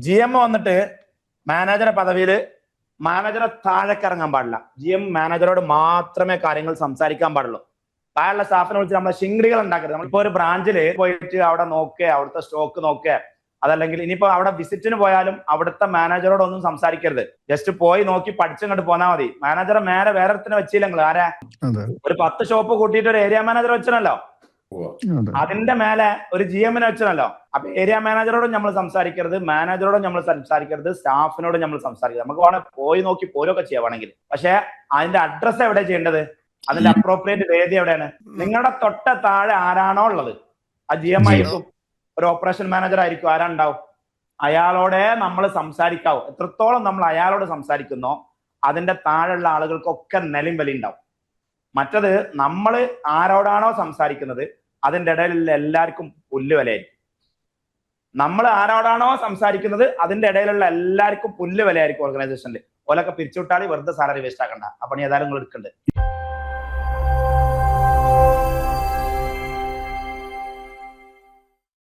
GM വന്നിട്ട് മാനേജറെ പദവിയിൽ മാനേജറെ താഴേക്ക് ഇറങ്ങാൻ പാടില്ല. GM മാനേജറോട് മാത്രമേ കാര്യങ്ങൾ സംസാരിക്കാൻ പാടുള്ളൂ. താഴെയുള്ള സ്റ്റാഫിനെ വിളിച്ച് നമ്മളെ ശിങ്കിടികൾ ഉണ്ടാക്കരുത്. നമ്മളിപ്പോ ഒരു ബ്രാഞ്ചിൽ പോയിട്ട് അവിടെ നോക്കുക, അവിടുത്തെ സ്റ്റോക്ക് നോക്കുക, അതല്ലെങ്കിൽ ഇനിയിപ്പോ അവിടെ വിസിറ്റിന് പോയാലും അവിടുത്തെ മാനേജറോടൊന്നും സംസാരിക്കരുത്. ജസ്റ്റ് പോയി നോക്കി പഠിച്ചങ്ങോട്ട് പോന്നാൽ മതി. മാനേജറെ മേലെ വേറെ വെച്ചില്ലെങ്കിൽ ആരാ ഒരു 10 ഷോപ്പ് കൂട്ടിയിട്ട് ഒരു ഏരിയ മാനേജർ വെച്ചനല്ലോ, അതിന്റെ മേലെ ഒരു GM വെച്ചനല്ലോ. അപ്പൊ ഏരിയ മാനേജറോടും നമ്മൾ സംസാരിക്കരുത്, മാനേജറോടും നമ്മൾ സംസാരിക്കരുത്, സ്റ്റാഫിനോടും നമ്മൾ സംസാരിക്കരുത്. നമുക്ക് വേണമെങ്കിൽ പോയി നോക്കി പോരൊക്കെ ചെയ്യാണെങ്കിൽ, പക്ഷെ അതിന്റെ അഡ്രസ് എവിടെ ചെയ്യേണ്ടത്, അതിന്റെ അപ്രോപ്രിയേറ്റ് വേദി എവിടെയാണ്? നിങ്ങളുടെ തൊട്ട താഴെ ആരാണോ ഉള്ളത്, ആ GM ആയിരിക്കും, ഒരു ഓപ്പറേഷൻ മാനേജർ ആയിരിക്കും, ആരാണ്ടാവും, അയാളോടെ നമ്മൾ സംസാരിക്കാവൂ. എത്രത്തോളം നമ്മൾ അയാളോട് സംസാരിക്കുന്നോ അതിന്റെ താഴെയുള്ള ആളുകൾക്കൊക്കെ നിലയും വില ഉണ്ടാവും. മറ്റത് നമ്മൾ ആരോടാണോ സംസാരിക്കുന്നത് അതിന്റെ ഇടയിലുള്ള എല്ലാവർക്കും പുല്ലുവിലയായിരിക്കും. നമ്മൾ ആരോടാണോ സംസാരിക്കുന്നത് അതിന്റെ ഇടയിലുള്ള എല്ലാവർക്കും പുല്ലുവിലയായിരിക്കും ഓർഗനൈസേഷനിൽ. ഓലൊക്കെ പിരിച്ചുവിട്ടാൽ വെറുതെ സാലറി വേസ്റ്റ് ആക്കണ്ട. അപ്പൊ ഏതായാലും നിങ്ങൾ എടുക്കണ്ടേ.